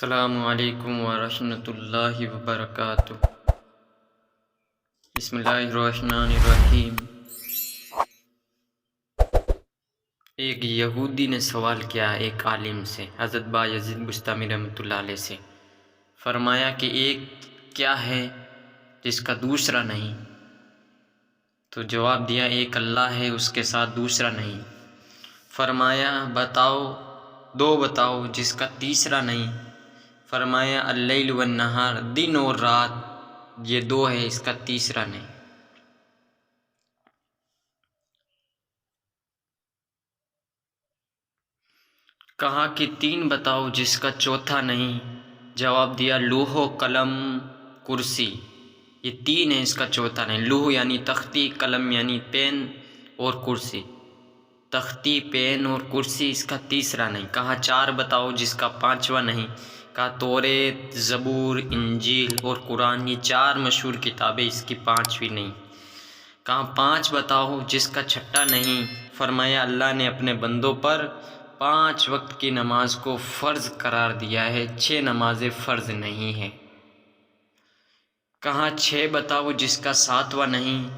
السلام علیکم ورحمۃ اللہ وبرکاتہ۔ بسم اللہ الرحمن الرحیم۔ ایک یہودی نے سوال کیا ایک عالم سے، حضرت بایزید بستامی رحمۃ اللہ علیہ سے۔ فرمایا کہ ایک کیا ہے جس کا دوسرا نہیں؟ تو جواب دیا ایک اللہ ہے، اس کے ساتھ دوسرا نہیں۔ فرمایا دو بتاؤ جس کا تیسرا نہیں؟ فرمایا اللیل والنہار، دن اور رات، یہ دو ہے، اس کا تیسرا نہیں۔ کہا کہ تین بتاؤ جس کا چوتھا نہیں؟ جواب دیا لوح و قلم کرسی، یہ تین ہے، اس کا چوتھا نہیں۔ لوح یعنی تختی، قلم یعنی پین، اور کرسی، تختی، پین اور کرسی، اس کا تیسرا نہیں۔ کہا چار بتاؤ جس کا پانچواں نہیں؟ کہا توریت، زبور، انجیل اور قرآن، یہ چار مشہور کتابیں، اس کی پانچویں نہیں۔ کہا پانچ بتاؤ جس کا چھٹا نہیں؟ فرمایا اللہ نے اپنے بندوں پر 5 وقت کی نماز کو فرض قرار دیا ہے، 6 نمازیں فرض نہیں ہیں۔ کہا 6 بتاؤ جس کا ساتواں نہیں؟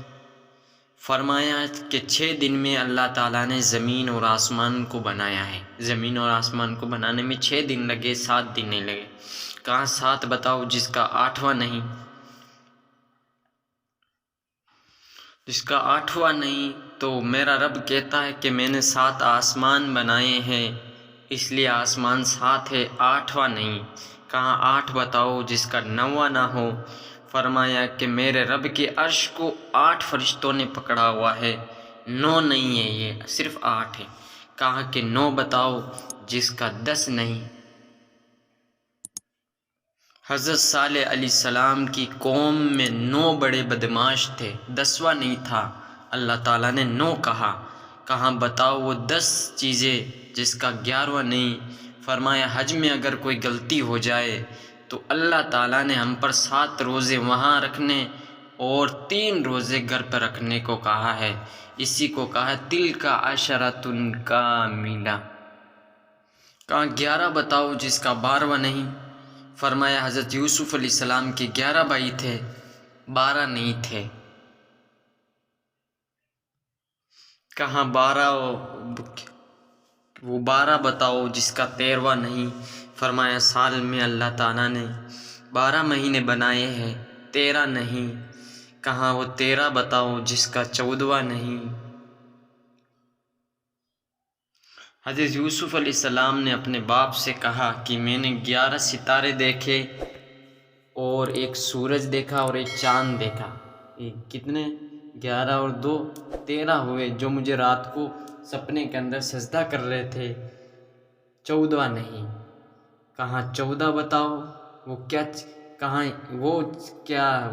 فرمایا کہ 6 دن میں اللہ تعالیٰ نے زمین اور آسمان کو بنایا ہے، زمین اور آسمان کو بنانے میں 6 دن لگے، 7 دن نہیں لگے۔ کہا 7 بتاؤ جس کا آٹھواں نہیں؟ جس کا آٹھواں نہیں تو میرا رب کہتا ہے کہ میں نے 7 آسمان بنائے ہیں، اس لیے آسمان 7 ہے، آٹھواں نہیں۔ کہا 8 بتاؤ جس کا 9واں نہ ہو؟ فرمایا کہ میرے رب کے عرش کو 8 فرشتوں نے پکڑا ہوا ہے، 9 نہیں ہے، یہ صرف 8 ہے۔ کہا کہ 9 بتاؤ جس کا 10 نہیں؟ حضرت صالح علیہ السلام کی قوم میں 9 بڑے بدماش تھے، 10واں نہیں تھا، اللہ تعالیٰ نے 9 کہا۔ کہا بتاؤ وہ 10 چیزیں جس کا 11واں نہیں؟ فرمایا حج میں اگر کوئی غلطی ہو جائے تو اللہ تعالیٰ نے ہم پر 7 روزے وہاں رکھنے اور 3 روزے گھر پر رکھنے کو کہا ہے، اسی کو کہا ہے تلک عشرۃ کاملہ۔ کہا 11 بتاؤ جس کا 12واں نہیں؟ فرمایا حضرت یوسف علیہ السلام کے 11 بھائی تھے، 12 نہیں تھے۔ کہا 12 بتاؤ جس کا 13واں نہیں؟ فرمایا سال میں اللہ تعالیٰ نے 12 مہینے بنائے ہیں، 13 نہیں۔ کہا وہ 13 بتاؤ جس کا 14واں نہیں؟ حضرت یوسف علیہ السلام نے اپنے باپ سے کہا کہ میں نے 11 ستارے دیکھے اور ایک سورج دیکھا اور ایک چاند دیکھا، کتنے؟ 11 اور 2 13 ہوئے، جو مجھے رات کو سپنے کے اندر سجدہ کر رہے تھے، 14واں نہیں۔ کہا 14 بتاؤ وہ کیا؟ کہاں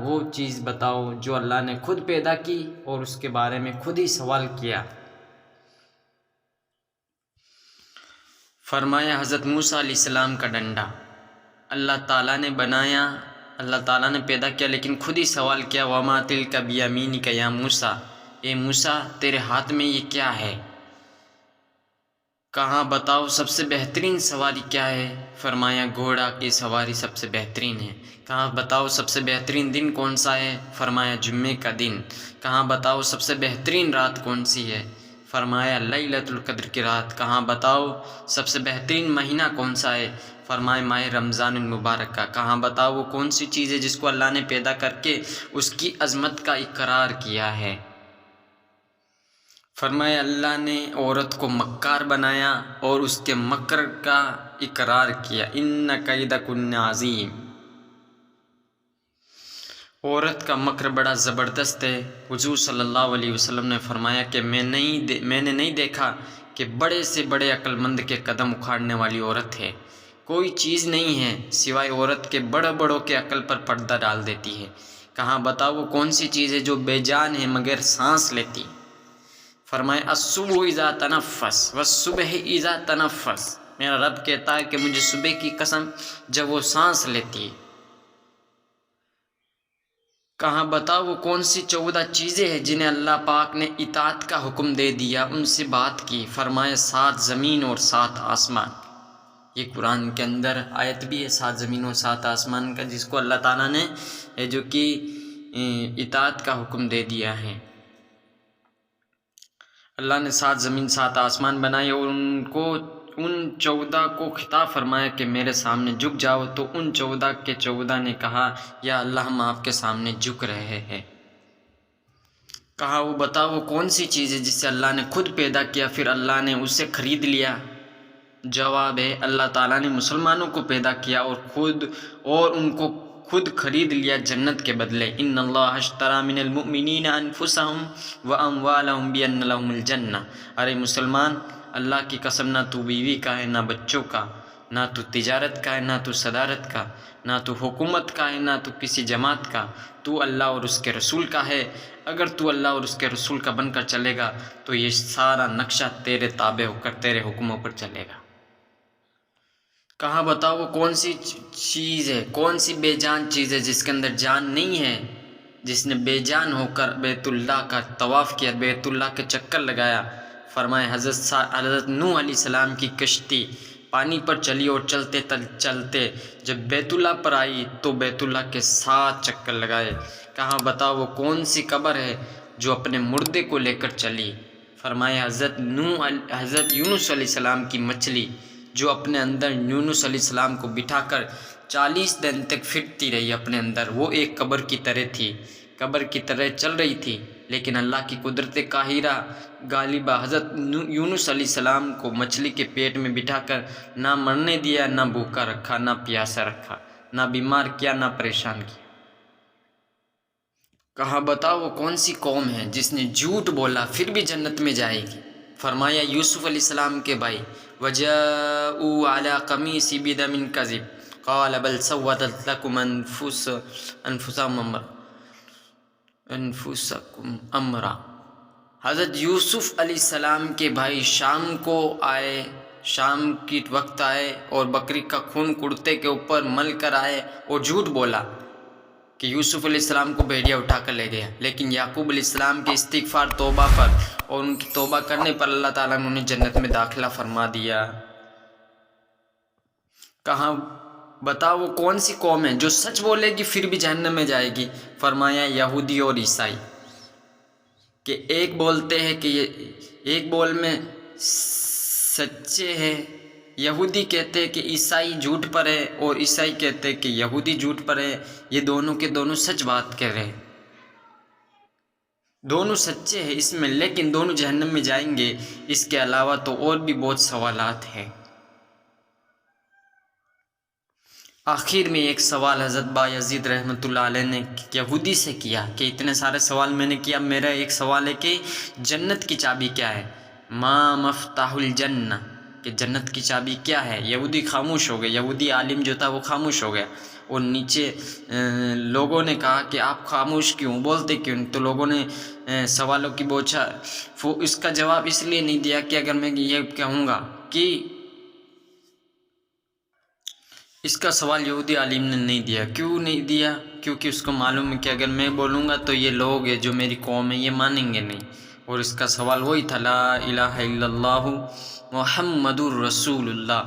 وہ چیز بتاؤ جو اللہ نے خود پیدا کی اور اس کے بارے میں خود ہی سوال کیا۔ فرمایا حضرت موسیٰ علیہ السلام کا ڈنڈا اللہ تعالیٰ نے بنایا، اللہ تعالیٰ نے پیدا کیا، لیکن خود ہی سوال کیا وَمَا تِلْكَ بِيَمِينِكَ يَا موسیٰ، اے موسیٰ تیرے ہاتھ میں یہ کیا ہے؟ کہا بتاؤ سب سے بہترین سواری کیا ہے؟ فرمایا گھوڑا کی سواری سب سے بہترین ہے۔ کہا بتاؤ سب سے بہترین دن کون سا ہے؟ فرمایا جمعے کا دن۔ کہا بتاؤ سب سے بہترین رات کون سی ہے؟ فرمایا لیلۃ القدر کی رات۔ کہا بتاؤ سب سے بہترین مہینہ کون سا ہے؟ فرمایا ماہ رمضان المبارک کا۔ کہا بتاؤ وہ کون سی چیز ہے جس کو اللہ نے پیدا کر کے اس کی عظمت کا اقرار کیا ہے؟ فرمایا اللہ نے عورت کو مکار بنایا اور اس کے مکر کا اقرار کیا، ان کیدکن عظیم، عورت کا مکر بڑا زبردست ہے۔ حضور صلی اللہ علیہ وسلم نے فرمایا کہ میں نے نہیں دیکھا کہ بڑے سے بڑے عقل مند کے قدم اکھاڑنے والی عورت ہے، کوئی چیز نہیں ہے سوائے عورت کے بڑوں کے عقل پر پردہ ڈال دیتی ہے۔ کہاں بتاؤ وہ کون سی چیز ہے جو بے جان ہے مگر سانس لیتی؟ فرمایا الصبح اذا تنفس والصبح اذا تنفس، میرا رب کہتا ہے کہ مجھے صبح کی قسم جب وہ سانس لیتی ہے۔ کہاں بتاؤ وہ کون سی 14 چیزیں ہیں جنہیں اللہ پاک نے اطاعت کا حکم دے دیا، ان سے بات کی؟ فرمایا 7 زمین اور 7 آسمان۔ یہ قرآن کے اندر آیت بھی ہے 7 زمین و 7 آسمان کا، جس کو اللہ تعالیٰ نے جو کہ اطاعت کا حکم دے دیا ہے۔ اللہ نے 7 زمین 7 آسمان بنائے اور ان 14 کو خطاب فرمایا کہ میرے سامنے جھک جاؤ، تو ان 14 کے 14 نے کہا یا اللہ ہم آپ کے سامنے جھک رہے ہیں۔ کہا وہ بتاؤ وہ کون سی چیز ہے جسے اللہ نے خود پیدا کیا پھر اللہ نے اسے خرید لیا؟ جواب ہے اللہ تعالیٰ نے مسلمانوں کو پیدا کیا اور ان کو خود خرید لیا جنت کے بدلے۔ ان اللہ اشتری من المؤمنین انفسهم واموالهم بان لهم الجنہ۔ ارے مسلمان، اللہ کی قسم نہ تو بیوی کا ہے، نہ بچوں کا، نہ تو تجارت کا ہے، نہ تو صدارت کا، نہ تو حکومت کا ہے، نہ تو کسی جماعت کا، تو اللہ اور اس کے رسول کا ہے۔ اگر تو اللہ اور اس کے رسول کا بن کر چلے گا تو یہ سارا نقشہ تیرے تابع ہو کر تیرے حکموں پر چلے گا۔ کہا بتاؤ وہ کون سی چیز ہے، کون سی بے جان چیز ہے جس کے اندر جان نہیں ہے، جس نے بے جان ہو کر بیت اللہ کا طواف کیا، بیت اللہ کے چکر لگایا؟ فرمائے حضرت نوح علیہ السلام کی کشتی پانی پر چلی اور چلتے چلتے جب بیت اللہ پر آئی تو بیت اللہ کے 7 چکر لگائے۔ کہا بتاؤ وہ کون سی قبر ہے جو اپنے مردے کو لے کر چلی؟ فرمایا حضرت یونس علیہ السلام کی مچھلی جو اپنے اندر یونس علیہ السلام کو بٹھا کر 40 دن تک پھرتی رہی اپنے اندر، وہ ایک قبر کی طرح تھی، قبر کی طرح چل رہی تھی، لیکن اللہ کی قدرت قاہرہ غالبہ حضرت یونس علیہ السلام کو مچھلی کے پیٹ میں بٹھا کر نہ مرنے دیا، نہ بھوکا رکھا، نہ پیاسا رکھا، نہ بیمار کیا، نہ پریشان کیا۔ کہا بتاؤ وہ کون سی قوم ہے جس نے جھوٹ بولا پھر بھی جنت میں جائے گی؟ فرمایا یوسف علیہ السلام کے بھائی، وَجَاءُوا عَلَىٰ قَمِيصِهِ بِدَمٍ كَذِبٍ قَالَ بَلْ سَوَّلَتْ لَكُمْ أَنفُسُكُمْ أَمْرًا۔ حضرت یوسف علیہ السلام کے بھائی شام کو آئے، شام کی وقت آئے اور بکری کا خون کرتے کے اوپر مل کر آئے اور جھوٹ بولا کہ یوسف علیہ السلام کو بھیڑیا اٹھا کر لے گیا، لیکن یعقوب علیہ السلام کے استغفار توبہ پر اور ان کی توبہ کرنے پر اللہ تعالیٰ نے انہیں جنت میں داخلہ فرما دیا۔ کہاں بتاؤ وہ کون سی قوم ہے جو سچ بولے گی پھر بھی جہنم میں جائے گی؟ فرمایا یہودی اور عیسائی، کہ ایک بولتے ہیں کہ یہ ایک بول میں سچے ہیں، یہودی کہتے ہیں کہ عیسائی جھوٹ پر ہے اور عیسائی کہتے ہیں کہ یہودی جھوٹ پر ہے۔ یہ دونوں کے دونوں سچ بات کہہ رہے ہیں، دونوں سچے ہیں اس میں، لیکن دونوں جہنم میں جائیں گے۔ اس کے علاوہ تو اور بھی بہت سوالات ہیں۔ آخر میں ایک سوال حضرت بایزید رحمۃ اللہ علیہ نے یہودی سے کیا کہ اتنے سارے سوال میں نے کیا، میرا ایک سوال ہے کہ جنت کی چابی کیا ہے؟ ما مفتاح الجنہ، کہ جنت کی چابی کیا ہے؟ یہودی خاموش ہو گئے، یہودی عالم جو تھا وہ خاموش ہو گیا، اور نیچے لوگوں نے کہا کہ آپ خاموش کیوں، بولتے کیوں؟ تو لوگوں نے سوالوں کی بوچھا اس کا جواب اس لیے نہیں دیا کہ اگر میں یہ کہوں گا کہ اس کا سوال یہودی عالم نے نہیں دیا۔ کیوں نہیں دیا؟ کیونکہ اس کو معلوم ہے کہ اگر میں بولوں گا تو یہ لوگ ہیں جو میری قوم ہے یہ مانیں گے نہیں، اور اس کا سوال وہی تھا لا الہ الا اللہ محمد الرسول اللہ۔